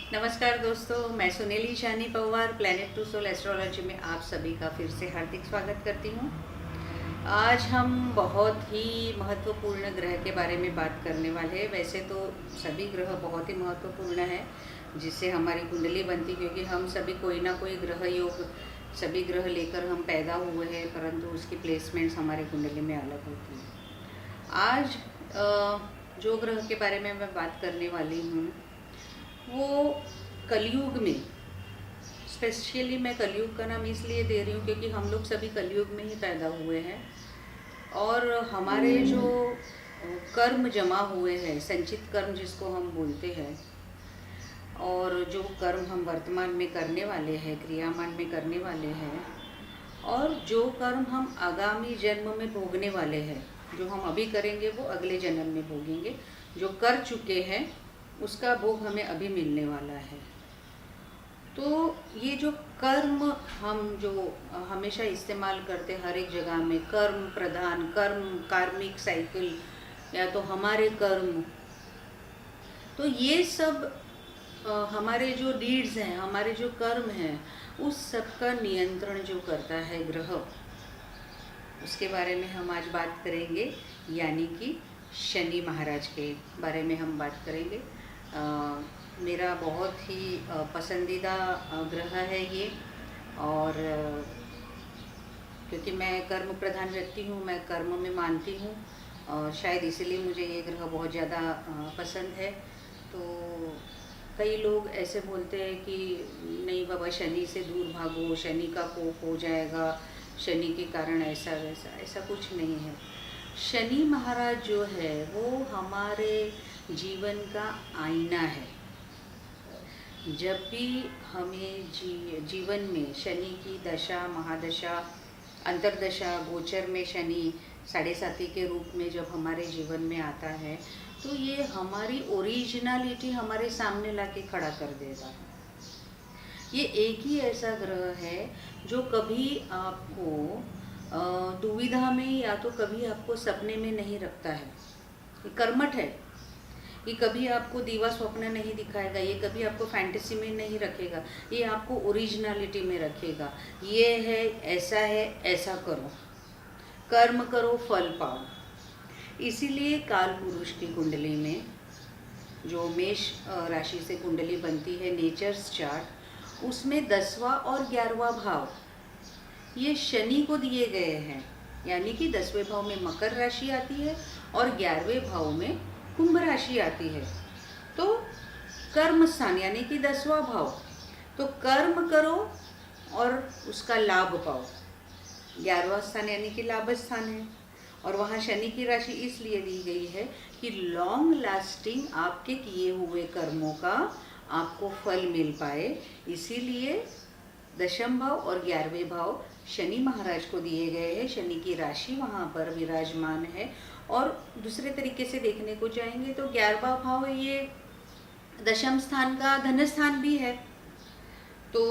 नमस्कार दोस्तों, मैं Sunili Shani Pawar planet to soul astrology में आप सभी का फिर से हार्दिक स्वागत करती हूँ। आज हम बहुत ही महत्वपूर्ण ग्रह के बारे में बात करने वाले हैं। वैसे तो सभी ग्रह बहुत ही महत्वपूर्ण है जिससे हमारी कुंडली बनती, क्योंकि हम सभी कोई ना कोई ग्रह योग, सभी ग्रह लेकर हम पैदा हुए हैं, परंतु उसकी प्लेसमेंट्स हमारे कुंडली में अलग होती हैं। आज जो ग्रह के बारे में मैं बात करने वाली हूँ वो कलयुग में, स्पेशली मैं कलयुग का नाम इसलिए दे रही हूँ क्योंकि हम लोग सभी कलयुग में ही पैदा हुए हैं और हमारे जो कर्म जमा हुए हैं, संचित कर्म जिसको हम बोलते हैं, और जो कर्म हम वर्तमान में करने वाले हैं, क्रियामान में करने वाले हैं, और जो कर्म हम आगामी जन्म में भोगने वाले हैं, जो हम अभी करेंगे वो अगले जन्म में भोगेंगे। जो कर चुके हैं उसका भोग हमें अभी मिलने वाला है। तो ये जो कर्म हम जो हमेशा इस्तेमाल करते हैं हर एक जगह में, कर्म प्रधान, कर्म कार्मिक साइकिल, या तो हमारे कर्म, तो ये सब हमारे जो डीड्स हैं, हमारे जो कर्म हैं, उस सब का नियंत्रण जो करता है ग्रह, उसके बारे में हम आज बात करेंगे। यानी कि शनि महाराज के बारे में हम बात करेंगे। मेरा बहुत ही पसंदीदा ग्रह है ये, और क्योंकि मैं कर्म प्रधान व्यक्ति हूँ, मैं कर्म में मानती हूँ, और शायद इसीलिए मुझे ये ग्रह बहुत ज़्यादा पसंद है। तो कई लोग ऐसे बोलते हैं कि नहीं बाबा, शनि से दूर भागो, शनि का कोप हो जाएगा, शनि के कारण ऐसा वैसा। ऐसा कुछ नहीं है। शनि महाराज जो है वो हमारे जीवन का आईना है। जब भी हमें जीवन में शनि की दशा, महादशा, अंतरदशा, गोचर में शनि साढ़े साथी के रूप में जब हमारे जीवन में आता है, तो ये हमारी ओरिजिनलिटी हमारे सामने लाके खड़ा कर देता है। ये एक ही ऐसा ग्रह है जो कभी आपको दुविधा में या तो कभी आपको सपने में नहीं रखता है। ये कर्मठ है। ये कभी आपको दीवा स्वप्न नहीं दिखाएगा, ये कभी आपको फैंटेसी में नहीं रखेगा, ये आपको ओरिजिनलिटी में रखेगा। ये है, ऐसा करो, कर्म करो, फल पाओ। इसीलिए काल पुरुष की कुंडली में जो मेष राशि से कुंडली बनती है, नेचर्स चार्ट, उसमें 10वां और 11वां भाव ये शनि को दिए गए हैं। यानी कि 10वें भाव में मकर राशि आती है और 11वें भाव में कुंभ राशि आती है। तो कर्म स्थान यानी कि 10वां भाव, तो कर्म करो और उसका लाभ पाओ। 11वां स्थान यानी कि लाभ स्थान है, और वहाँ शनि की राशि इसलिए दी गई है कि लॉन्ग लास्टिंग आपके किए हुए कर्मों का आपको फल मिल पाए। इसीलिए 10वें भाव और 11वें भाव शनि महाराज को दिए गए हैं। शनि की राशि वहाँ पर विराजमान है। और दूसरे तरीके से देखने को जाएंगे तो 11वां भाव ये दशम स्थान का धन स्थान भी है। तो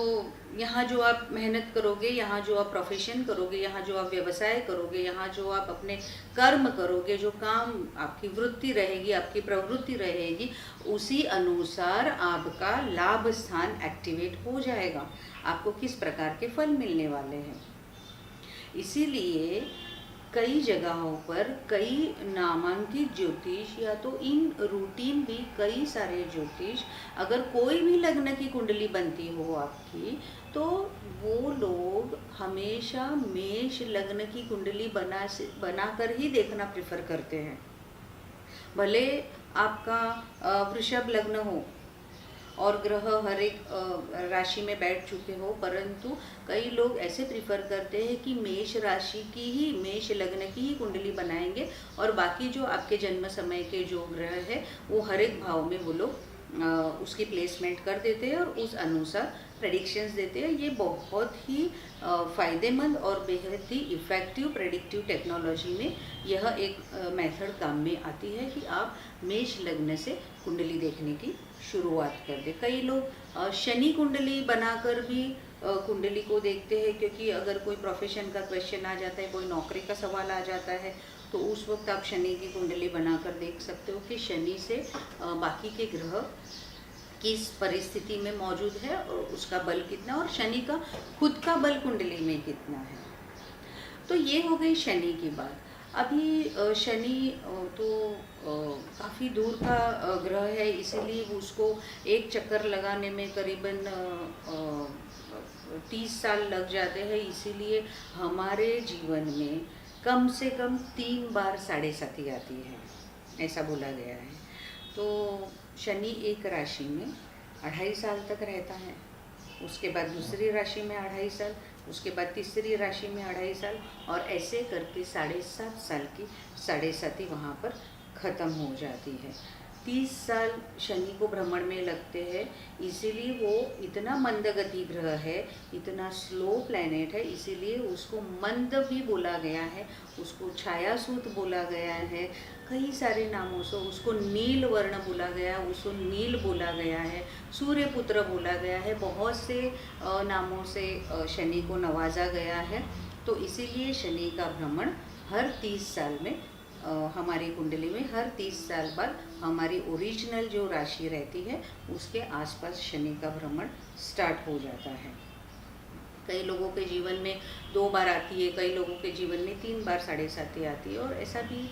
यहाँ जो आप मेहनत करोगे, यहाँ जो आप प्रोफेशन करोगे, यहाँ जो आप व्यवसाय करोगे, यहाँ जो आप अपने कर्म करोगे, जो काम आपकी वृत्ति रहेगी, आपकी प्रवृत्ति रहेगी, उसी अनुसार आपका लाभ स्थान एक्टिवेट हो जाएगा। आपको किस प्रकार के फल मिलने वाले हैं। इसीलिए कई जगहों पर कई नामांकित ज्योतिष या तो इन रूटीन भी कई सारे ज्योतिष, अगर कोई भी लग्न की कुंडली बनती हो आपकी, तो वो लोग हमेशा मेष लग्न की कुंडली बनाकर ही देखना प्रेफर करते हैं। भले आपका वृषभ लग्न हो और ग्रह हर एक राशि में बैठ चुके हो, परंतु कई लोग ऐसे प्रिफर करते हैं कि मेष राशि की ही, मेष लग्न की ही कुंडली बनाएंगे, और बाकी जो आपके जन्म समय के जो ग्रह है वो हर एक भाव में वो लोग उसकी प्लेसमेंट कर देते हैं और उस अनुसार प्रेडिक्शंस देते हैं। ये बहुत ही फ़ायदेमंद और बेहद ही इफ़ेक्टिव प्रेडिक्टिव टेक्नोलॉजी में यह एक मेथड काम में आती है कि आप मेष लग्न से कुंडली देखने की शुरुआत कर दें। कई लोग शनि कुंडली बनाकर भी कुंडली को देखते हैं, क्योंकि अगर कोई प्रोफेशन का क्वेश्चन आ जाता है, कोई नौकरी का सवाल आ जाता है, तो उस वक्त आप शनि की कुंडली बनाकर देख सकते हो कि शनि से बाकी के ग्रह किस परिस्थिति में मौजूद है और उसका बल कितना, और शनि का खुद का बल कुंडली में कितना है। तो ये हो गई शनि की बात। अभी शनि तो काफ़ी दूर का ग्रह है, इसीलिए उसको एक चक्कर लगाने में करीबन 30 साल लग जाते हैं। इसीलिए हमारे जीवन में कम से कम 3 बार साढ़े साथी आती है, ऐसा बोला गया है। तो शनि एक राशि में 2.5 साल तक रहता है, उसके बाद दूसरी राशि में 2.5 साल, उसके बाद तीसरी राशि में 2.5 साल, और ऐसे करके 7.5 साल की साढ़े साथी वहाँ पर ख़त्म हो जाती है। 30 साल शनि को भ्रमण में लगते हैं, इसीलिए वो इतना मंदगति ग्रह है, इतना स्लो प्लैनेट है, इसीलिए उसको मंद भी बोला गया है, उसको छायासूत बोला गया है, कई सारे नामों से उसको नील वर्ण बोला गया, उसको नील बोला गया है, सूर्यपुत्र बोला गया है, बहुत से नामों से शनि को नवाजा गया है। तो इसीलिए शनि का भ्रमण हर 30 साल में हमारी कुंडली में हर 30 साल बाद हमारी ओरिजिनल जो राशि रहती है उसके आसपास शनि का भ्रमण स्टार्ट हो जाता है। कई लोगों के जीवन में 2 बार आती है, कई लोगों के जीवन में 3 बार साढ़े साथी आती है, और ऐसा भी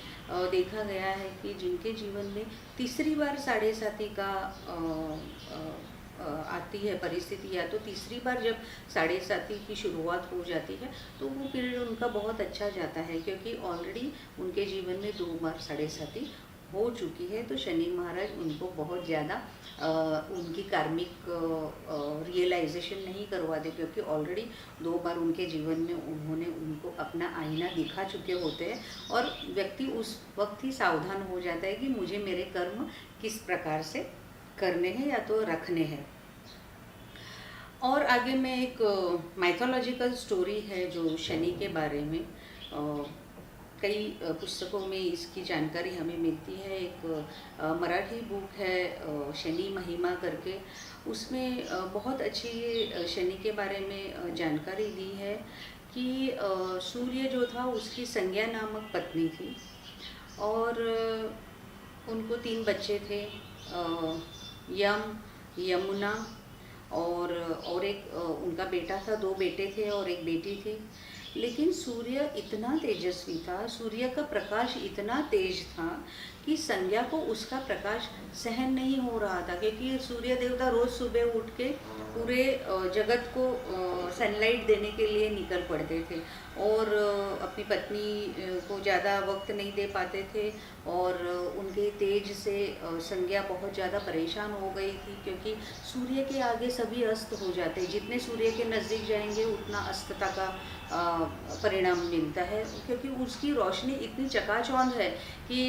देखा गया है कि जिनके जीवन में तीसरी बार साढ़े साथी का आती है परिस्थिति, या तो तीसरी बार जब साढ़े साथी की शुरुआत हो जाती है तो वो पीरियड उनका बहुत अच्छा जाता है, क्योंकि ऑलरेडी उनके जीवन में 2 बार साढ़े साथी हो चुकी है। तो शनि महाराज उनको बहुत ज़्यादा उनकी कार्मिक रियलाइजेशन नहीं करवाते, क्योंकि ऑलरेडी 2 बार उनके जीवन में उन्होंने उनको अपना आईना दिखा चुके होते हैं, और व्यक्ति उस वक्त ही सावधान हो जाता है कि मुझे मेरे कर्म किस प्रकार से करने हैं या तो रखने हैं। और आगे में एक माइथोलॉजिकल स्टोरी है जो शनि के बारे में कई पुस्तकों में इसकी जानकारी हमें मिलती है। एक मराठी बुक है शनि महिमा करके, उसमें बहुत अच्छी शनि के बारे में जानकारी दी है कि सूर्य जो था उसकी संज्ञा नामक पत्नी थी, और उनको 3 बच्चे थे, यम, यमुना और एक उनका बेटा था, 2 बेटे थे और एक बेटी थी। लेकिन सूर्य इतना तेजस्वी था, सूर्य का प्रकाश इतना तेज था कि संज्ञा को उसका प्रकाश सहन नहीं हो रहा था, क्योंकि सूर्य देवता रोज़ सुबह उठ के पूरे जगत को सनलाइट देने के लिए निकल पड़ते थे, और अपनी पत्नी को ज़्यादा वक्त नहीं दे पाते थे, और उनके तेज से संज्ञा बहुत ज़्यादा परेशान हो गई थी, क्योंकि सूर्य के आगे सभी अस्त हो जाते हैं, जितने सूर्य के नज़दीक जाएंगे उतना अस्तता का परिणाम मिलता है, क्योंकि उसकी रोशनी इतनी चकाचौंध है कि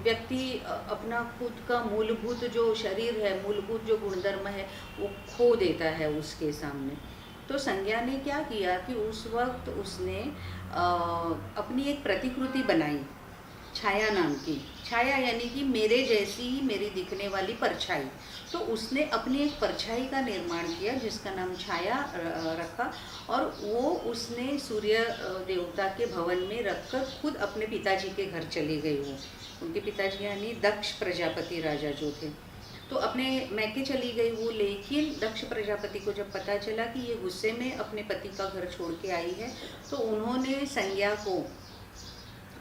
व्यक्ति अपना खुद का मूलभूत जो शरीर है, मूलभूत जो गुणधर्म है वो खो देता है उसके सामने। तो संज्ञा ने क्या किया कि उस वक्त उसने अपनी एक प्रतिकृति बनाई, छाया नाम की। छाया यानी कि मेरे जैसी ही मेरी दिखने वाली परछाई। तो उसने अपनी एक परछाई का निर्माण किया जिसका नाम छाया रखा, और वो उसने सूर्य देवता के भवन में रखकर खुद अपने पिताजी के घर चली गई। वो उनके पिताजी यानी दक्ष प्रजापति राजा जो थे, तो अपने मैके चली गई वो। लेकिन दक्ष प्रजापति को जब पता चला कि ये गुस्से में अपने पति का घर छोड़ के आई है, तो उन्होंने संज्ञा को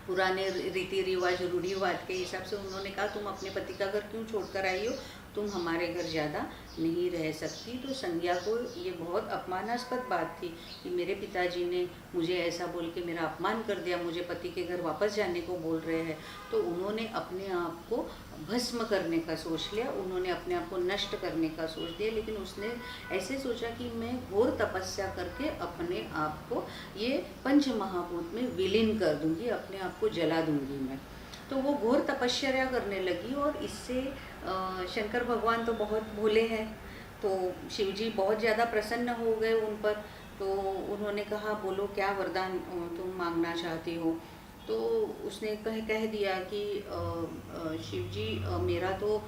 पुराने रीति रिवाज रूढ़िवाद के हिसाब से उन्होंने कहा तुम अपने पति का घर क्यों छोड़कर आई हो, तुम हमारे घर ज़्यादा नहीं रह सकती। तो संज्ञा को ये बहुत अपमानास्पद बात थी कि मेरे पिताजी ने मुझे ऐसा बोल के मेरा अपमान कर दिया, मुझे पति के घर वापस जाने को बोल रहे हैं। तो उन्होंने अपने आप को भस्म करने का सोच लिया, उन्होंने अपने आप को नष्ट करने का सोच लिया। लेकिन उसने ऐसे सोचा कि मैं घोर तपस्या करके अपने आप को ये पंच महाभूत में विलीन कर दूंगी, अपने आप को जला दूंगी मैं। तो वो घोर तपस्या करने लगी, और इससे शंकर भगवान तो बहुत भोले हैं, तो शिव जी बहुत ज़्यादा प्रसन्न हो गए उन पर। तो उन्होंने कहा बोलो क्या वरदान तुम मांगना चाहती हो। तो उसने कह दिया कि शिव जी मेरा तो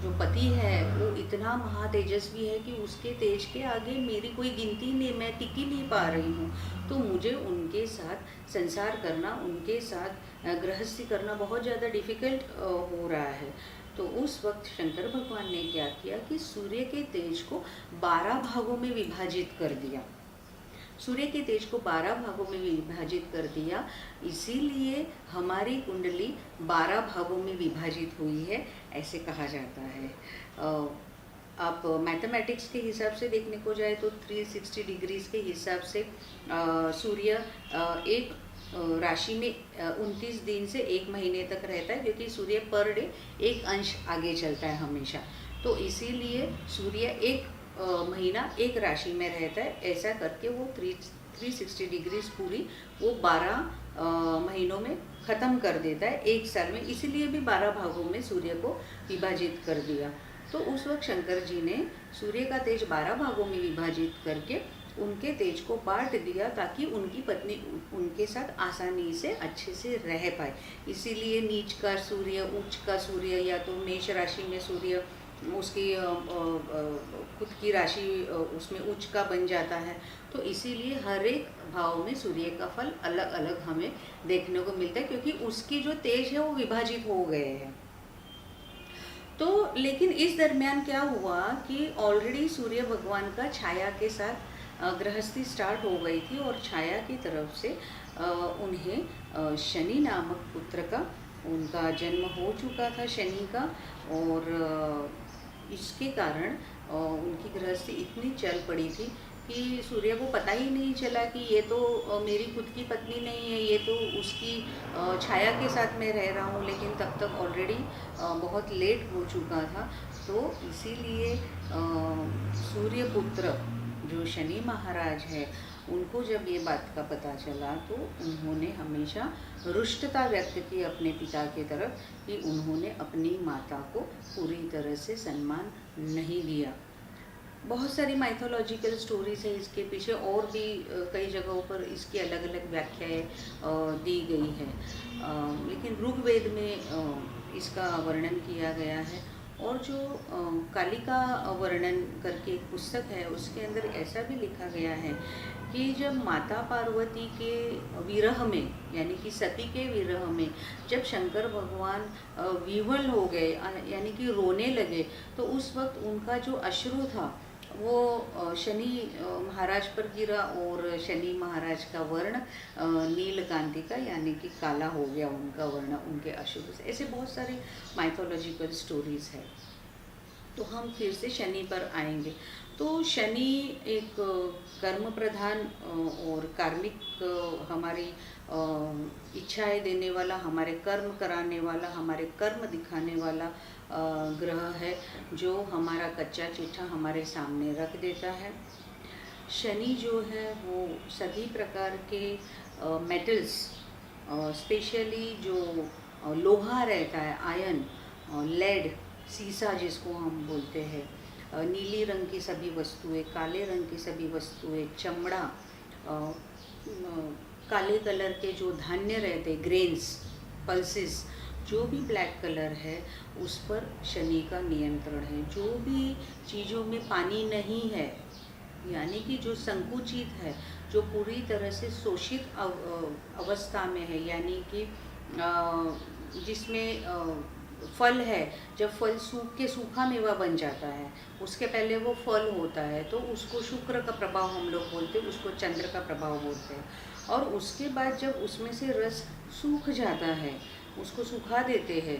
जो पति है वो इतना महातेजस्वी है कि उसके तेज के आगे मेरी कोई गिनती नहीं, मैं टिक ही नहीं पा रही हूँ। तो मुझे उनके साथ संसार करना, उनके साथ गृहस्थी करना बहुत ज़्यादा डिफ़िकल्ट हो रहा है। तो उस वक्त शंकर भगवान ने क्या किया कि सूर्य के तेज को 12 भागों में विभाजित कर दिया। सूर्य के तेज को 12 भागों में विभाजित कर दिया, इसीलिए हमारी कुंडली 12 भागों में विभाजित हुई है, ऐसे कहा जाता है। आप मैथमेटिक्स के हिसाब से देखने को जाए तो 360 डिग्रीज के हिसाब से सूर्य एक राशि में 29 दिन से 1 महीने तक रहता है, क्योंकि सूर्य पर डे एक अंश आगे चलता है हमेशा। तो इसीलिए सूर्य एक महीना एक राशि में रहता है, ऐसा करके वो 360 डिग्रीज पूरी वो 12 महीनों में ख़त्म कर देता है एक साल में। इसीलिए भी 12 भागों में सूर्य को विभाजित कर दिया। तो उस वक्त शंकर जी ने सूर्य का तेज 12 भागों में विभाजित करके उनके तेज को बांट दिया, ताकि उनकी पत्नी उनके साथ आसानी से अच्छे से रह पाए। इसीलिए नीच का सूर्य, उच्च का सूर्य, या तो मेष राशि में सूर्य उसकी खुद की राशि उसमें उच्च का बन जाता है। तो इसीलिए हर एक भाव में सूर्य का फल अलग अलग हमें देखने को मिलता है, क्योंकि उसकी जो तेज है वो विभाजित हो गए हैं। तो लेकिन इस दरमियान क्या हुआ कि ऑलरेडी सूर्य भगवान का छाया के साथ गृहस्थी स्टार्ट हो गई थी, और छाया की तरफ से उन्हें शनि नामक पुत्र का उनका जन्म हो चुका था, शनि का। और इसके कारण उनकी गृहस्थी इतनी चल पड़ी थी कि सूर्य को पता ही नहीं चला कि ये तो मेरी खुद की पत्नी नहीं है, ये तो उसकी छाया के साथ मैं रह रहा हूँ। लेकिन तब तक ऑलरेडी बहुत लेट हो चुका था। तो इसीलिए सूर्यपुत्र जो शनि महाराज है, उनको जब ये बात का पता चला तो उन्होंने हमेशा रुष्टता व्यक्त की अपने पिता की तरफ, कि उन्होंने अपनी माता को पूरी तरह से सम्मान नहीं दिया। बहुत सारी माइथोलॉजिकल स्टोरीज है इसके पीछे, और भी कई जगहों पर इसकी अलग अलग व्याख्याएं दी गई है। लेकिन ऋग्वेद में इसका वर्णन किया गया है। और जो कालिका वर्णन करके एक पुस्तक है, उसके अंदर ऐसा भी लिखा गया है कि जब माता पार्वती के विरह में, यानी कि सती के विरह में, जब शंकर भगवान विह्वल हो गए, यानी कि रोने लगे, तो उस वक्त उनका जो अश्रु था वो शनि महाराज पर गिरा, और शनि महाराज का वर्ण नीलकांति का, यानी कि काला हो गया उनका वर्ण उनके अश्रु से। ऐसे बहुत सारे माइथोलॉजिकल स्टोरीज है। तो हम फिर से शनि पर आएंगे। तो शनि एक कर्म प्रधान और कार्मिक, हमारी इच्छाएं देने वाला, हमारे कर्म कराने वाला, हमारे कर्म दिखाने वाला ग्रह है, जो हमारा कच्चा चिट्ठा हमारे सामने रख देता है। शनि जो है वो सभी प्रकार के मेटल्स, स्पेशली जो लोहा रहता है, आयन, लेड, सीसा जिसको हम बोलते हैं, नीली रंग की सभी वस्तुएं, काले रंग की सभी वस्तुएं, चमड़ा, काले कलर के जो धान्य रहते, ग्रेन्स, पल्सेस, जो भी ब्लैक कलर है उस पर शनि का नियंत्रण है। जो भी चीज़ों में पानी नहीं है, यानी कि जो संकुचित है, जो पूरी तरह से शोषित अवस्था में है, यानी कि जिसमें फल है, जब फल सूख के सूखा मेवा बन जाता है, उसके पहले वो फल होता है, तो उसको शुक्र का प्रभाव हम लोग बोलते हैं, उसको चंद्र का प्रभाव बोलते हैं। और उसके बाद जब उसमें से रस सूख जाता है, उसको सुखा देते हैं,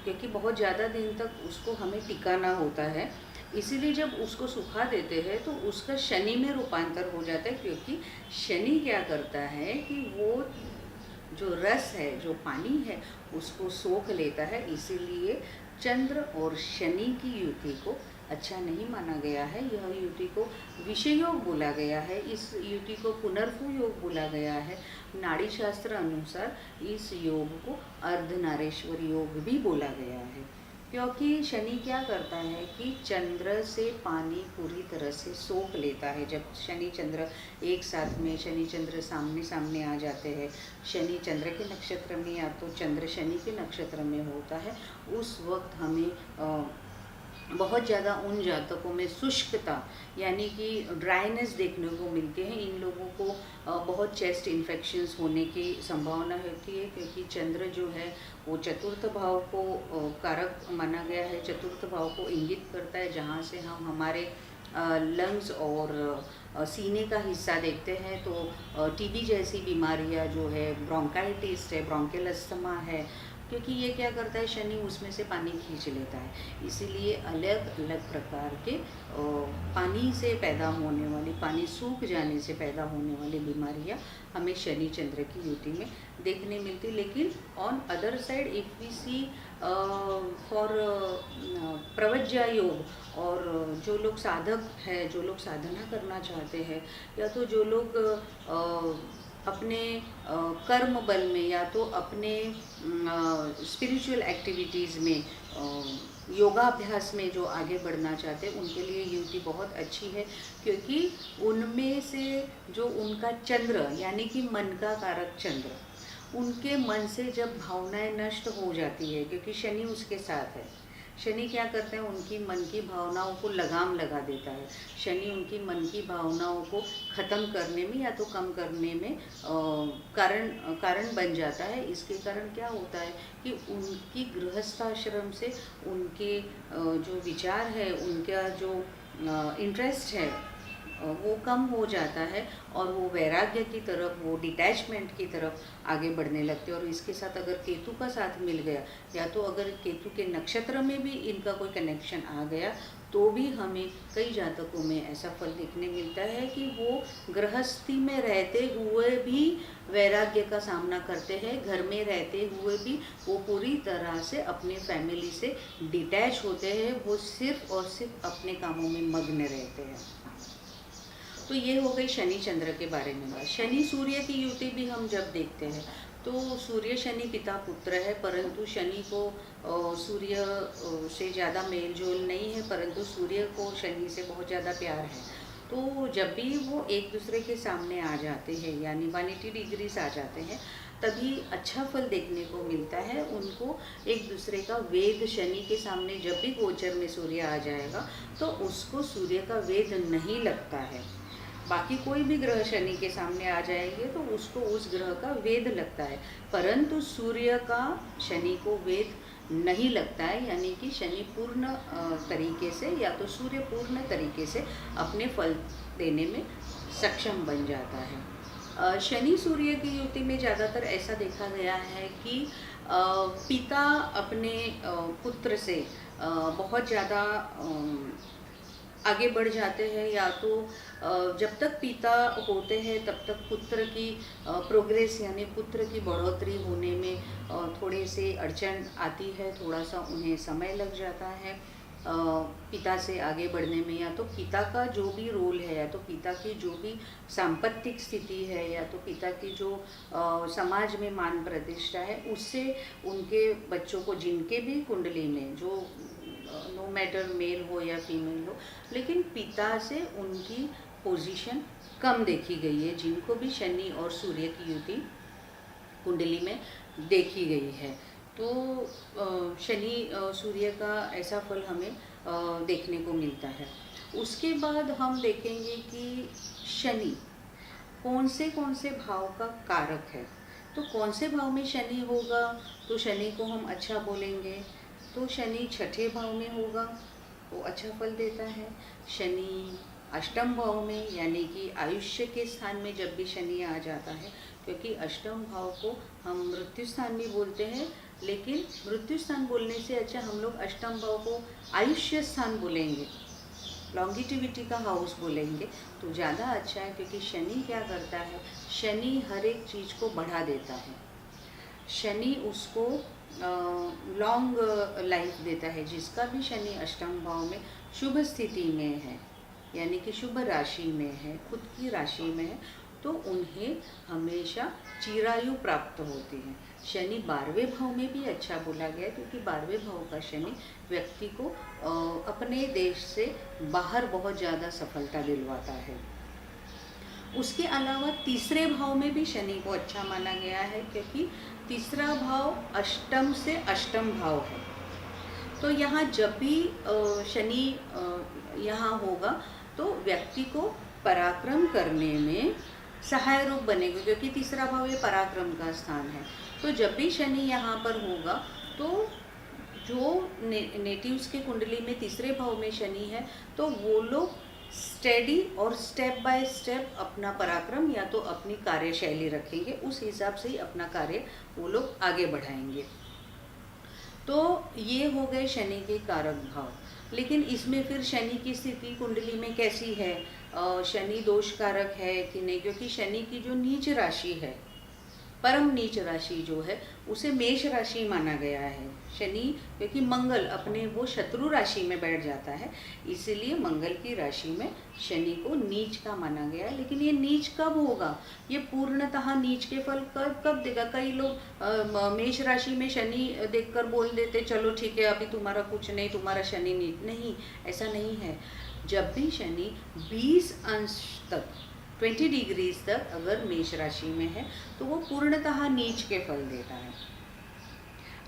क्योंकि बहुत ज़्यादा दिन तक उसको हमें टिकाना होता है, इसीलिए जब उसको सुखा देते हैं तो उसका शनि में रूपांतर हो जाता है। क्योंकि शनि क्या करता है कि वो जो रस है, जो पानी है, उसको सोख लेता है। इसीलिए चंद्र और शनि की युति को अच्छा नहीं माना गया है। यह युति को विषयोग बोला गया है, इस युति को पुनर्फु योग बोला गया है। नाड़ी शास्त्र अनुसार इस योग को अर्धनारेश्वर योग भी बोला गया है, क्योंकि शनि क्या करता है कि चंद्र से पानी पूरी तरह से सोख लेता है। जब शनि चंद्र एक साथ में, शनि चंद्र सामने सामने आ जाते हैं, शनि चंद्र के नक्षत्र में या तो चंद्र शनि के नक्षत्र में होता है, उस वक्त हमें बहुत ज़्यादा उन जातकों में शुष्कता यानी कि ड्राइनेस देखने को मिलती है। इन लोगों को बहुत चेस्ट इन्फेक्शंस होने की संभावना होती है, क्योंकि चंद्र जो है वो चतुर्थ भाव को कारक माना गया है, चतुर्थ भाव को इंगित करता है, जहाँ से हम हमारे लंग्स और सीने का हिस्सा देखते हैं। तो टीबी जैसी बीमारियां जो है, ब्रोंकाइटिस है, ब्रोंकियल अस्थमा है, क्योंकि ये क्या करता है, शनि उसमें से पानी खींच लेता है। इसीलिए अलग अलग प्रकार के पानी से पैदा होने वाली, पानी सूख जाने से पैदा होने वाली बीमारियां हमें शनि चंद्र की युति में देखने मिलती। लेकिन on other side if we see for Pravrajya yoga, और जो लोग साधक है, जो लोग साधना करना चाहते हैं, या तो जो लोग अपने कर्म बल में या तो अपने स्पिरिचुअल एक्टिविटीज़ में, योगाभ्यास में जो आगे बढ़ना चाहते हैं, उनके लिए युति बहुत अच्छी है। क्योंकि उनमें से जो उनका चंद्र यानी कि मन का कारक चंद्र, उनके मन से जब भावनाएं नष्ट हो जाती है, क्योंकि शनि उसके साथ है, शनि क्या करते हैं, उनकी मन की भावनाओं को लगाम लगा देता है। शनि उनकी मन की भावनाओं को ख़त्म करने में या तो कम करने में कारण बन जाता है। इसके कारण क्या होता है कि उनकी गृहस्थाश्रम से उनके जो विचार है, उनका जो इंटरेस्ट है, वो कम हो जाता है, और वो वैराग्य की तरफ, वो डिटैचमेंट की तरफ आगे बढ़ने लगते हैं। और इसके साथ अगर केतु का साथ मिल गया, या तो अगर केतु के नक्षत्र में भी इनका कोई कनेक्शन आ गया, तो भी हमें कई जातकों में ऐसा फल देखने मिलता है कि वो गृहस्थी में रहते हुए भी वैराग्य का सामना करते हैं, घर में रहते हुए भी वो पूरी तरह से अपने फैमिली से डिटैच होते हैं, वो सिर्फ और सिर्फ अपने कामों में मग्न रहते हैं। तो ये हो गई शनि चंद्र के बारे में बात। शनि सूर्य की युति भी हम जब देखते हैं, तो सूर्य शनि पिता पुत्र है, परंतु शनि को सूर्य से ज़्यादा मेल जोल नहीं है, परंतु सूर्य को शनि से बहुत ज़्यादा प्यार है। तो जब भी वो एक दूसरे के सामने आ जाते हैं, यानी 180 डिग्रीज आ जाते हैं, तभी अच्छा फल देखने को मिलता है उनको। एक दूसरे का वेद शनि के सामने जब भी गोचर में सूर्य आ जाएगा, तो उसको सूर्य का वेद नहीं लगता है। बाकी कोई भी ग्रह शनि के सामने आ जाएंगे तो उसको उस ग्रह का वेद लगता है, परंतु सूर्य का शनि को वेद नहीं लगता है। यानी कि शनि पूर्ण तरीके से, या तो सूर्य पूर्ण तरीके से अपने फल देने में सक्षम बन जाता है। शनि सूर्य की युति में ज़्यादातर ऐसा देखा गया है कि पिता अपने पुत्र से बहुत ज़्यादा आगे बढ़ जाते हैं, या तो जब तक पिता होते हैं तब तक पुत्र की प्रोग्रेस यानी पुत्र की बढ़ोतरी होने में थोड़े से अड़चन आती है, थोड़ा सा उन्हें समय लग जाता है पिता से आगे बढ़ने में। या तो पिता का जो भी रोल है, या तो पिता की जो भी सांपत्तिक स्थिति है, या तो पिता की जो समाज में मान प्रतिष्ठा है, उससे उनके बच्चों को, जिनके भी कुंडली में जो नो मैटर मेल हो या फीमेल हो, लेकिन पिता से उनकी पोजीशन कम देखी गई है, जिनको भी शनि और सूर्य की युति कुंडली में देखी गई है। तो शनि सूर्य का ऐसा फल हमें देखने को मिलता है। उसके बाद हम देखेंगे कि शनि कौन से भाव का कारक है। तो कौन से भाव में शनि होगा तो शनि को हम अच्छा बोलेंगे। तो शनि छठे भाव में होगा, वो अच्छा फल देता है। शनि अष्टम भाव में, यानी कि आयुष्य के स्थान में जब भी शनि आ जाता है, क्योंकि अष्टम भाव को हम मृत्यु स्थान भी बोलते हैं, लेकिन मृत्यु स्थान बोलने से अच्छा हम लोग अष्टम भाव को आयुष्य स्थान बोलेंगे, लॉन्गिटिविटी का हाउस बोलेंगे, तो ज़्यादा अच्छा है। क्योंकि शनि क्या करता है, शनि हर एक चीज़ को बढ़ा देता है, शनि उसको लॉन्ग लाइफ देता है। जिसका भी शनि अष्टम भाव में शुभ स्थिति में है, यानी कि शुभ राशि में है, खुद की राशि में है, तो उन्हें हमेशा चिरायु प्राप्त होती है। शनि 12वें भाव में भी अच्छा बोला गया, क्योंकि 12वें भाव का शनि व्यक्ति को अपने देश से बाहर बहुत ज़्यादा सफलता दिलवाता है। उसके अलावा तीसरे भाव में भी शनि को अच्छा माना गया है, क्योंकि तीसरा भाव अष्टम से अष्टम भाव है। तो यहाँ जब भी शनि यहाँ होगा तो व्यक्ति को पराक्रम करने में सहाय रूप बनेगा, क्योंकि तीसरा भाव ये पराक्रम का स्थान है। तो जब भी शनि यहाँ पर होगा तो जो नेटिव्स के कुंडली में तीसरे भाव में शनि है तो वो लोग स्टेडी और स्टेप बाय स्टेप अपना पराक्रम या तो अपनी कार्यशैली रखेंगे, उस हिसाब से ही अपना कार्य वो लोग आगे बढ़ाएंगे। तो ये हो गए शनि के कारक भाव। लेकिन इसमें फिर शनि की स्थिति कुंडली में कैसी है, शनि दोष कारक है कि नहीं, क्योंकि शनि की जो नीच राशि है, परम नीच राशि जो है, उसे मेष राशि माना गया है। शनि क्योंकि मंगल अपने वो शत्रु राशि में बैठ जाता है, इसीलिए मंगल की राशि में शनि को नीच का माना गया है। लेकिन ये नीच कब होगा, ये पूर्णतः नीच के फल कब कब देगा। कई लोग मेष राशि में शनि देखकर बोल देते चलो ठीक है अभी तुम्हारा कुछ नहीं, तुम्हारा शनि नीच नहीं, ऐसा नहीं है। जब भी शनि 20 अंश तक 20 डिग्रीज तक अगर मेष राशि में है तो वो पूर्णतः नीच के फल देता है।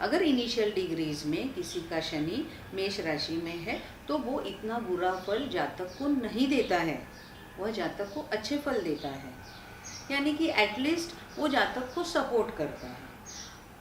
अगर इनिशियल डिग्रीज में किसी का शनि मेष राशि में है तो वो इतना बुरा फल जातक को नहीं देता है, वह जातक को अच्छे फल देता है, यानी कि एटलीस्ट वो जातक को सपोर्ट करता है।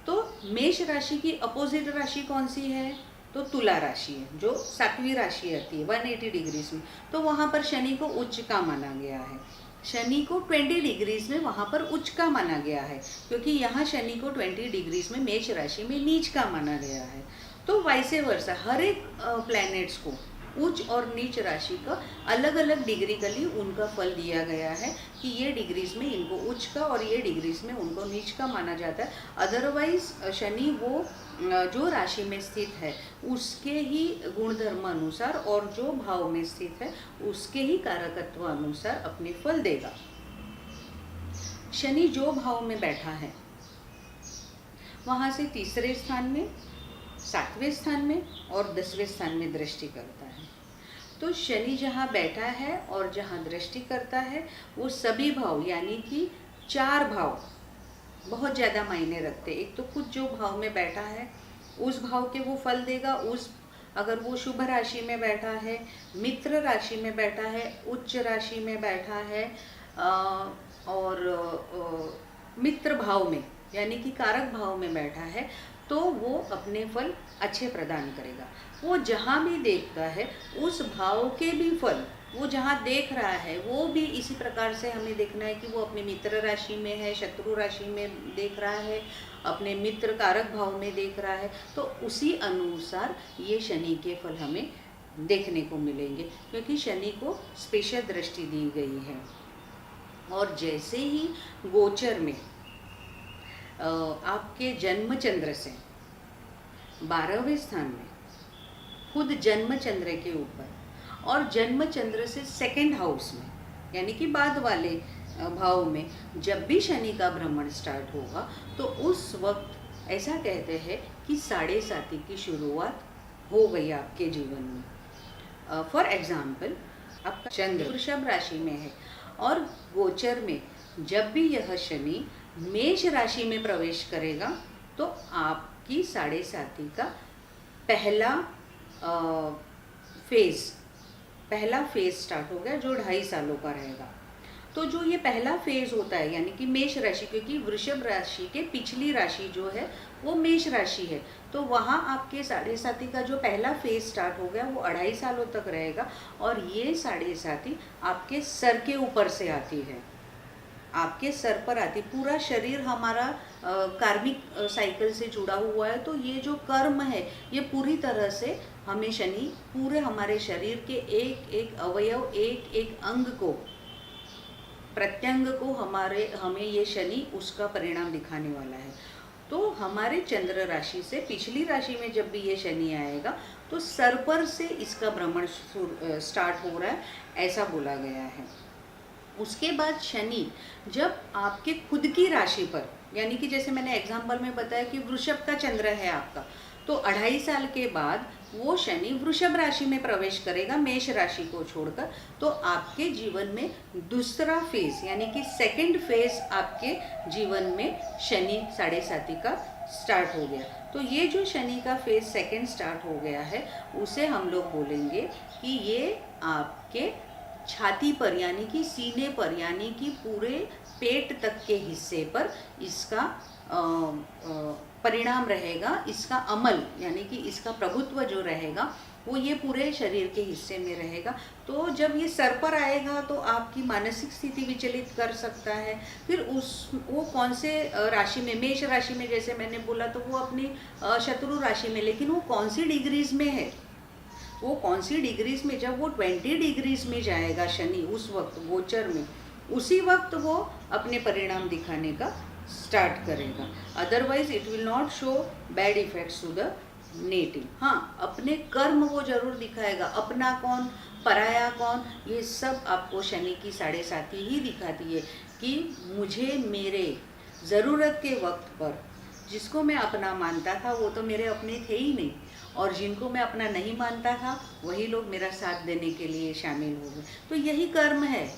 तो मेष राशि की अपोजिट राशि कौन सी है, तो तुला राशि है, जो 7वीं राशि आती है 180 डिग्रीज में। तो वहाँ पर शनि को उच्च का माना गया है, शनि को 20 डिग्रीज में वहाँ पर उच्च का माना गया है, क्योंकि यहाँ शनि को 20 डिग्रीज में मेष राशि में नीच का माना गया है। तो वैसे वर्षा हर एक प्लैनेट्स को उच्च और नीच राशि का अलग अलग डिग्रिकली उनका फल दिया गया है कि ये डिग्रीज में इनको उच्च का और ये डिग्रीज में उनको नीच का माना जाता है। अदरवाइज शनि वो जो राशि में स्थित है उसके ही गुणधर्म अनुसार और जो भाव में स्थित है उसके ही कारकत्व अनुसार अपने फल देगा। शनि जो भाव में बैठा है वहाँ से तीसरे स्थान में, 7वें स्थान में और 10वें स्थान में दृष्टि करता है। तो शनि जहाँ बैठा है और जहाँ दृष्टि करता है वो सभी भाव यानी कि 4 भाव बहुत ज़्यादा मायने रखते। एक तो खुद जो भाव में बैठा है उस भाव के वो फल देगा। उस अगर वो शुभ राशि में बैठा है, मित्र राशि में बैठा है, उच्च राशि में बैठा है और मित्र भाव में यानी कि कारक भाव में बैठा है तो वो अपने फल अच्छे प्रदान करेगा। वो जहाँ भी देखता है उस भाव के भी फल वो जहाँ देख रहा है वो भी इसी प्रकार से हमें देखना है कि वो अपने मित्र राशि में है, शत्रु राशि में देख रहा है, अपने मित्र कारक भाव में देख रहा है, तो उसी अनुसार ये शनि के फल हमें देखने को मिलेंगे, क्योंकि शनि को स्पेशल दृष्टि दी गई है। और जैसे ही गोचर में आपके जन्म चंद्र से 12वें स्थान में खुद जन्म चंद्र के ऊपर और जन्म चंद्र से 2nd हाउस में यानी कि बाद वाले भाव में जब भी शनि का भ्रमण स्टार्ट होगा तो उस वक्त ऐसा कहते हैं कि 7.5 की शुरुआत हो गई आपके जीवन में। फॉर एग्जाम्पल आपका चंद्र वृषभ राशि में है और गोचर में जब भी यह शनि मेष राशि में प्रवेश करेगा तो आपकी 7.5 का पहला फेज स्टार्ट हो गया जो 2.5 सालों का रहेगा। तो जो ये पहला फेज होता है यानी कि मेष राशि, क्योंकि वृषभ राशि के पिछली राशि जो है वो मेष राशि है, तो वहाँ आपके 7.5 का जो पहला फेज स्टार्ट हो गया वो 2.5 सालों तक रहेगा। और ये 7.5 आपके सर के ऊपर से आती है, आपके सर पर आती। पूरा शरीर हमारा कार्मिक साइकिल से जुड़ा हुआ है, तो ये जो कर्म है ये पूरी तरह से हमें शनि पूरे हमारे शरीर के एक एक अवयव, एक एक अंग को, प्रत्यंग को हमें ये शनि उसका परिणाम दिखाने वाला है। तो हमारे चंद्र राशि से पिछली राशि में जब भी ये शनि आएगा तो सर पर से इसका भ्रमण स्टार्ट हो रहा है, ऐसा बोला गया है। उसके बाद शनि जब आपके खुद की राशि पर, यानी कि जैसे मैंने एग्जाम्पल में बताया कि वृषभ का चंद्र है आपका, तो 2.5 साल के बाद वो शनि वृषभ राशि में प्रवेश करेगा मेष राशि को छोड़कर। तो आपके जीवन में दूसरा फेज यानी कि 2nd फेज आपके जीवन में शनि 7.5 का स्टार्ट हो गया। तो ये जो शनि का फेज सेकंड स्टार्ट हो गया है, उसे हम लोग बोलेंगे कि ये आपके छाती पर यानी कि सीने पर यानी कि पूरे पेट तक के हिस्से पर इसका परिणाम रहेगा, इसका अमल यानी कि इसका प्रभुत्व जो रहेगा वो ये पूरे शरीर के हिस्से में रहेगा। तो जब ये सर पर आएगा तो आपकी मानसिक स्थिति विचलित कर सकता है। फिर वो कौन से राशि में, मेष राशि में जैसे मैंने बोला, तो वो अपनी शत्रु राशि में, लेकिन वो कौन सी डिग्रीज में है, वो कौन सी डिग्रीज में, जब वो 20 डिग्रीज में जाएगा शनि उस वक्त गोचर में, उसी वक्त वो अपने परिणाम दिखाने का स्टार्ट करेगा। Otherwise it will not show bad effects to the native. हाँ, अपने कर्म वो जरूर दिखाएगा, अपना कौन पराया कौन, ये सब आपको शनि की 7.5 ही दिखाती है कि मुझे मेरे ज़रूरत के वक्त पर जिसको मैं अपना मानता था वो तो मेरे अपने थे ही नहीं, और जिनको मैं अपना नहीं मानता था वही लोग मेरा साथ देने के लिए शामिल हो गए। तो यही कर्म है,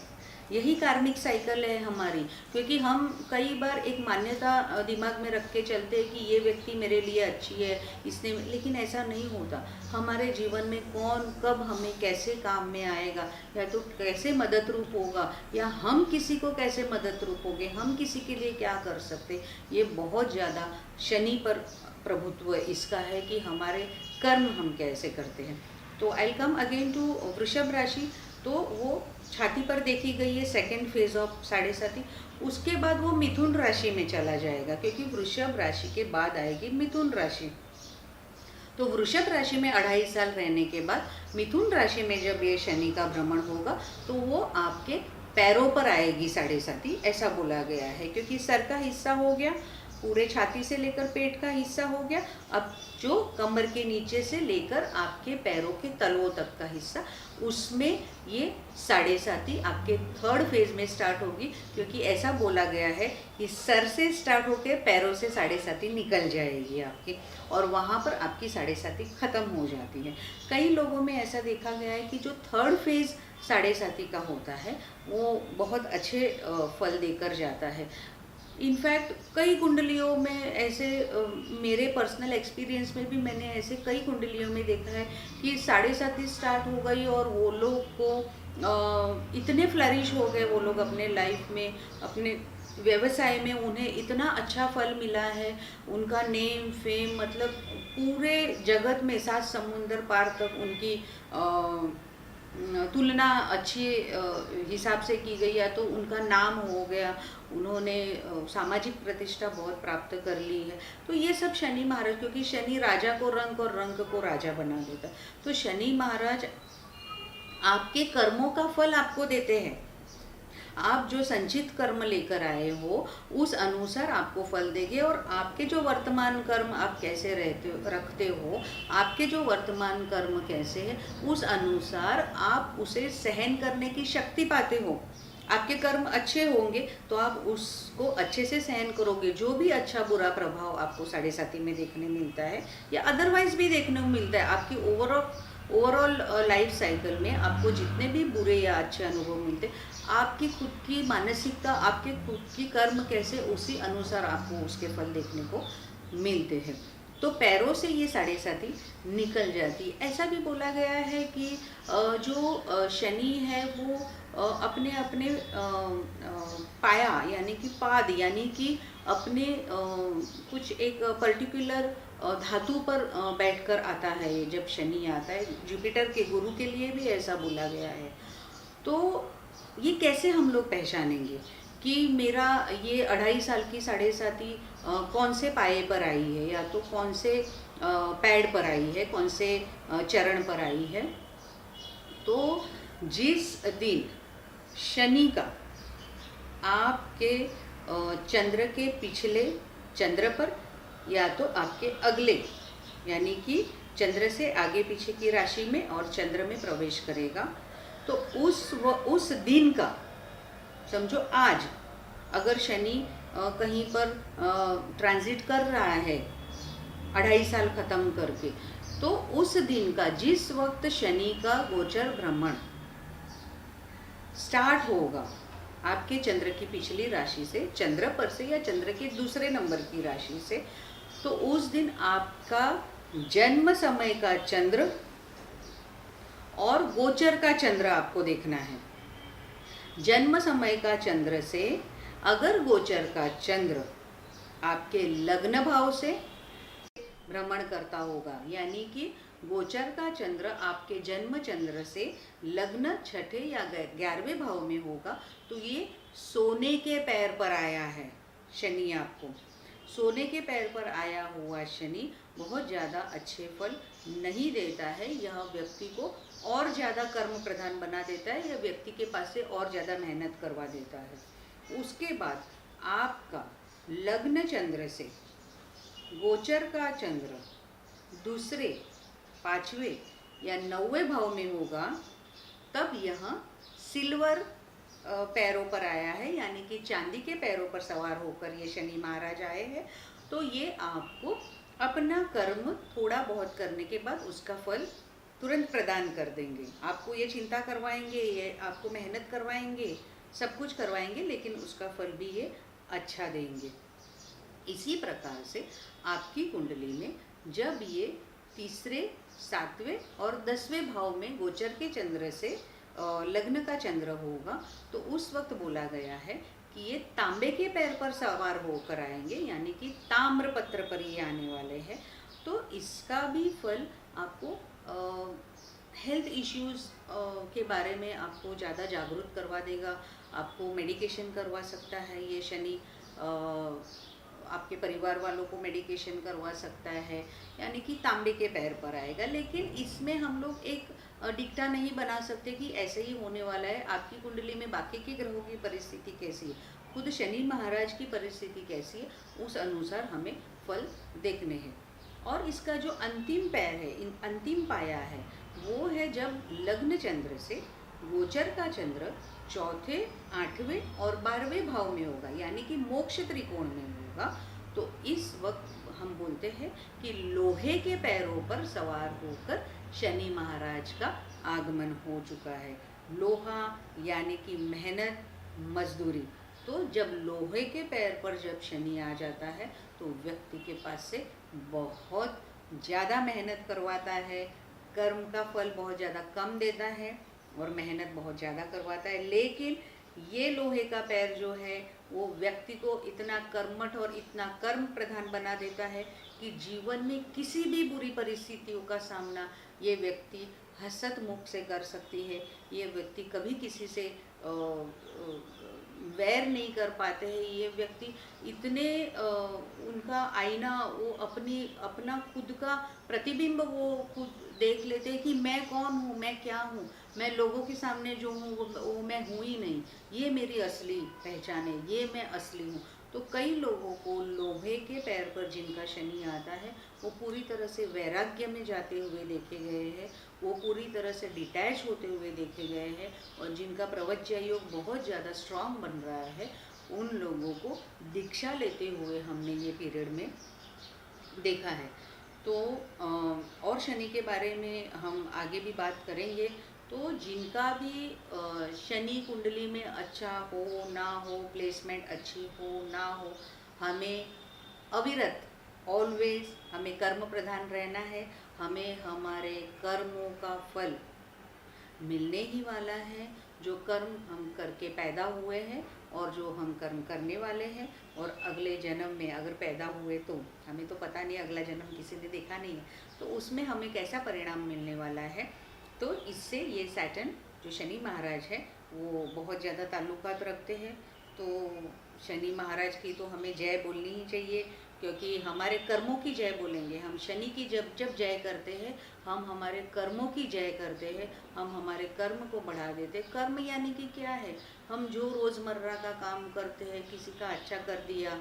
यही कार्मिक साइकिल है हमारी। क्योंकि हम कई बार एक मान्यता दिमाग में रख के चलते हैं कि ये व्यक्ति मेरे लिए अच्छी है, इसने, लेकिन ऐसा नहीं होता। हमारे जीवन में कौन कब हमें कैसे काम में आएगा, या तो कैसे मदद रूप होगा, या हम किसी को कैसे मदद रूप होंगे, हम किसी के लिए क्या कर सकते, ये बहुत ज़्यादा शनि पर प्रभुत्व इसका है कि हमारे कर्म हम कैसे करते हैं। तो आई कम अगेन टू वृषभ राशि। तो वो छाती पर देखी गई है सेकंड फेज ऑफ 7.5। उसके बाद वो मिथुन राशि में चला जाएगा, क्योंकि वृषभ राशि के बाद आएगी मिथुन राशि। तो वृषभ राशि में 2.5 साल रहने के बाद मिथुन राशि में जब ये शनि का भ्रमण होगा तो वो आपके पैरों पर आएगी 7.5, ऐसा बोला गया है। क्योंकि सर का हिस्सा हो गया, पूरे छाती से लेकर पेट का हिस्सा हो गया, अब जो कमर के नीचे से लेकर आपके पैरों के तलवों तक का हिस्सा, उसमें ये 7.5 आपके थर्ड फेज में स्टार्ट होगी। क्योंकि ऐसा बोला गया है कि सर से स्टार्ट होकर पैरों से 7.5 निकल जाएगी आपकी, और वहाँ पर आपकी 7.5 खत्म हो जाती है। कई लोगों में ऐसा देखा गया है कि जो थर्ड फेज 7.5 का होता है वो बहुत अच्छे फल देकर जाता है। इनफैक्ट कई कुंडलियों में ऐसे मेरे पर्सनल एक्सपीरियंस में भी मैंने ऐसे कई कुंडलियों में देखा है कि 7.5 स्टार्ट हो गई और वो लोग को इतने फ्लरिश हो गए, वो लोग अपने लाइफ में, अपने व्यवसाय में उन्हें इतना अच्छा फल मिला है, उनका नेम फेम मतलब पूरे जगत में 7 समुंदर पार तक उनकी तुलना अच्छी हिसाब से की गई, या तो उनका नाम हो गया, उन्होंने सामाजिक प्रतिष्ठा बहुत प्राप्त कर ली है। तो ये सब शनि महाराज, क्योंकि शनि राजा को रंक और रंक को राजा बना देता है, तो शनि महाराज आपके कर्मों का फल आपको देते हैं। आप जो संचित कर्म लेकर आए हो उस अनुसार आपको फल देंगे, और आपके जो वर्तमान कर्म आप कैसे रखते हो, आपके जो वर्तमान कर्म कैसे है, उस अनुसार आप उसे सहन करने की शक्ति पाते हो। आपके कर्म अच्छे होंगे तो आप उसको अच्छे से सहन करोगे। जो भी अच्छा बुरा प्रभाव आपको 7.5 में देखने मिलता है या अदरवाइज भी देखने को मिलता है, आपकी ओवरऑल लाइफ साइकिल में आपको जितने भी बुरे या अच्छे अनुभव मिलते, आपकी खुद की मानसिकता, आपके खुद की कर्म कैसे, उसी अनुसार आपको उसके फल देखने को मिलते हैं। तो पैरों से ये 7.5 निकल जाती। ऐसा भी बोला गया है कि जो शनि है वो अपने अपने पाया यानी कि पाद यानी कि अपने कुछ एक पर्टिकुलर धातु पर बैठकर आता है। जब शनि आता है, जुपिटर के गुरु के लिए भी ऐसा बोला गया है। तो ये कैसे हम लोग पहचानेंगे कि मेरा ये 2.5 साल की 7.5 कौन से पाए पर आई है, या तो कौन से पैड पर आई है, कौन से चरण पर आई है। तो जिस दिन शनि का आपके चंद्र के पिछले चंद्र पर या तो आपके अगले यानी कि चंद्र से आगे पीछे की राशि में और चंद्र में प्रवेश करेगा, तो उस दिन का समझो, आज अगर शनि कहीं पर ट्रांजिट कर रहा है 2.5 साल खत्म करके, तो उस दिन का जिस वक्त शनि का गोचर भ्रमण स्टार्ट होगा आपके चंद्र की पिछली राशि से, चंद्र पर से या चंद्र के दूसरे नंबर की राशि से, तो उस दिन आपका जन्म समय का चंद्र और गोचर का चंद्र आपको देखना है। जन्म समय का चंद्र से अगर गोचर का चंद्र आपके लग्न भाव से भ्रमण करता होगा, यानी कि गोचर का चंद्र आपके जन्म चंद्र से लग्न छठे या 11वें भाव में होगा, तो ये सोने के पैर पर आया है शनि। आपको सोने के पैर पर आया हुआ शनि बहुत ज़्यादा अच्छे फल नहीं देता है। यह व्यक्ति को और ज़्यादा कर्म प्रधान बना देता है, यह व्यक्ति के पास से और ज़्यादा मेहनत करवा देता है। उसके बाद आपका लग्न चंद्र से गोचर का चंद्र दूसरे, 5वें या 9वें भाव में होगा, तब यह सिल्वर पैरों पर आया है, यानी कि चांदी के पैरों पर सवार होकर ये शनि महाराज आए हैं। तो ये आपको अपना कर्म थोड़ा बहुत करने के बाद उसका फल तुरंत प्रदान कर देंगे। आपको ये चिंता करवाएंगे, ये आपको मेहनत करवाएंगे, सब कुछ करवाएंगे, लेकिन उसका फल भी ये अच्छा देंगे। इसी प्रकार से आपकी कुंडली में जब ये तीसरे, 7वें और 10वें भाव में गोचर के चंद्र से लग्न का चंद्र होगा, तो उस वक्त बोला गया है कि ये तांबे के पैर पर सवार होकर आएंगे, यानी कि ताम्र पत्र पर ये आने वाले हैं। तो इसका भी फल आपको हेल्थ इश्यूज़ के बारे में आपको ज़्यादा जागरूक करवा देगा। आपको मेडिकेशन करवा सकता है ये शनि, आपके परिवार वालों को मेडिकेशन करवा सकता है, यानी कि तांबे के पैर पर आएगा। लेकिन इसमें हम लोग एक डिक्टा नहीं बना सकते कि ऐसे ही होने वाला है। आपकी कुंडली में बाकी के ग्रहों की परिस्थिति कैसी है, खुद शनि महाराज की परिस्थिति कैसी है, उस अनुसार हमें फल देखने हैं। और इसका जो अंतिम पैर है, अंतिम पाया है, वो है जब लग्न चंद्र से गोचर का चंद्र चौथे, 8वें और 12वें भाव में होगा, यानी कि मोक्ष त्रिकोण में होगा। तो इस वक्त हम बोलते हैं कि लोहे के पैरों पर सवार होकर शनि महाराज का आगमन हो चुका है। लोहा यानी कि मेहनत, मजदूरी। तो जब लोहे के पैर पर जब शनि आ जाता है तो व्यक्ति के पास से बहुत ज़्यादा मेहनत करवाता है, कर्म का फल बहुत ज़्यादा कम देता है और मेहनत बहुत ज़्यादा करवाता है। लेकिन ये लोहे का पैर जो है वो व्यक्ति को इतना कर्मठ और इतना कर्म प्रधान बना देता है कि जीवन में किसी भी बुरी परिस्थितियों का सामना ये व्यक्ति हसत मुख से कर सकती है। ये व्यक्ति कभी किसी से वैर नहीं कर पाते हैं। ये व्यक्ति इतने उनका आईना, वो अपना खुद का प्रतिबिंब वो खुद देख लेते हैं कि मैं कौन हूँ, मैं क्या हूँ, मैं लोगों के सामने जो हूँ वो मैं हूँ ही नहीं, ये मेरी असली पहचान है, ये मैं असली हूँ। तो कई लोगों को लोहे के पैर पर जिनका शनि आता है वो पूरी तरह से वैराग्य में जाते हुए देखे गए हैं, वो पूरी तरह से डिटैच होते हुए देखे गए हैं, और जिनका प्रवज्य योग बहुत ज़्यादा स्ट्रांग बन रहा है उन लोगों को दीक्षा लेते हुए हमने ये पीरियड में देखा है। तो और शनि के बारे में हम आगे भी बात करेंगे। तो जिनका भी शनि कुंडली में अच्छा हो ना हो, प्लेसमेंट अच्छी हो ना हो, हमें अविरत ऑलवेज हमें कर्म प्रधान रहना है। हमें हमारे कर्मों का फल मिलने ही वाला है। जो कर्म हम करके पैदा हुए हैं और जो हम कर्म करने वाले हैं, और अगले जन्म में अगर पैदा हुए तो हमें तो पता नहीं, अगला जन्म किसी ने देखा नहीं है, तो उसमें हमें कैसा परिणाम मिलने वाला है। तो इससे ये सैटर्न जो शनि महाराज है वो बहुत ज़्यादा ताल्लुकात रखते हैं। तो शनि महाराज की तो हमें जय बोलनी ही चाहिए, क्योंकि हमारे कर्मों की जय बोलेंगे हम। शनि की जब जब जय करते हैं हम हमारे कर्मों की जय करते हैं, हम हमारे कर्म को बढ़ा देते हैं। कर्म यानी कि क्या है, हम जो रोज़मर्रा का काम करते हैं, किसी का अच्छा कर दिया,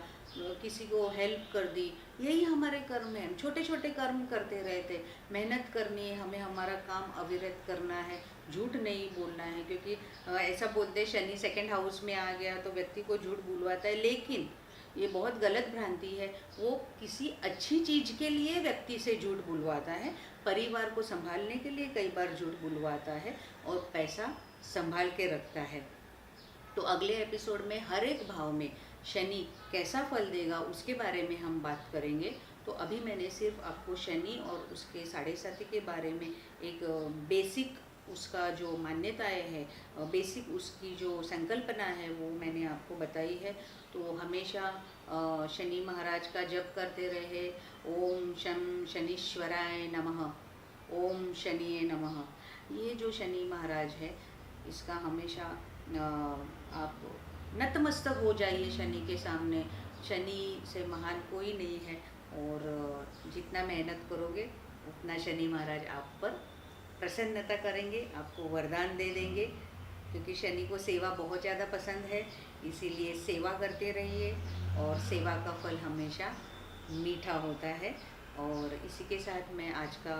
किसी को हेल्प कर दी, यही हमारे कर्म हैं। हम छोटे छोटे कर्म करते रहते, मेहनत करनी है हमें, हमारा काम अविरत करना है, झूठ नहीं बोलना है। क्योंकि ऐसा बोलते हैं शनि सेकंड हाउस में आ गया तो व्यक्ति को झूठ बुलवाता है, लेकिन ये बहुत गलत भ्रांति है। वो किसी अच्छी चीज़ के लिए व्यक्ति से झूठ बुलवाता है, परिवार को संभालने के लिए कई बार झूठ बुलवाता है और पैसा संभाल के रखता है। तो अगले एपिसोड में हर एक भाव में शनि कैसा फल देगा उसके बारे में हम बात करेंगे। तो अभी मैंने सिर्फ आपको शनि और उसके साढ़े साथी के बारे में एक बेसिक उसका जो मान्यताएं है, बेसिक उसकी जो संकल्पना है वो मैंने आपको बताई है। तो हमेशा शनि महाराज का जप करते रहे, ओम शं शनीश्वराय नमः, ओम शनिये नमः। ये जो शनि महाराज है इसका हमेशा आप नतमस्तक हो जाइए शनि के सामने। शनि से महान कोई नहीं है, और जितना मेहनत करोगे उतना शनि महाराज आप पर प्रसन्नता करेंगे, आपको वरदान दे देंगे। क्योंकि शनि को सेवा बहुत ज़्यादा पसंद है, इसीलिए सेवा करते रहिए, और सेवा का फल हमेशा मीठा होता है। और इसी के साथ मैं आज का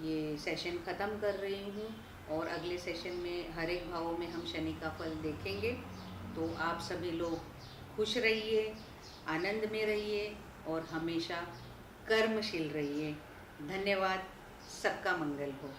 ये सेशन ख़त्म कर रही हूँ, और अगले सेशन में हर एक भावों में हम शनि का फल देखेंगे। तो आप सभी लोग खुश रहिए, आनंद में रहिए, और हमेशा कर्मशील रहिए। धन्यवाद। सबका मंगल हो।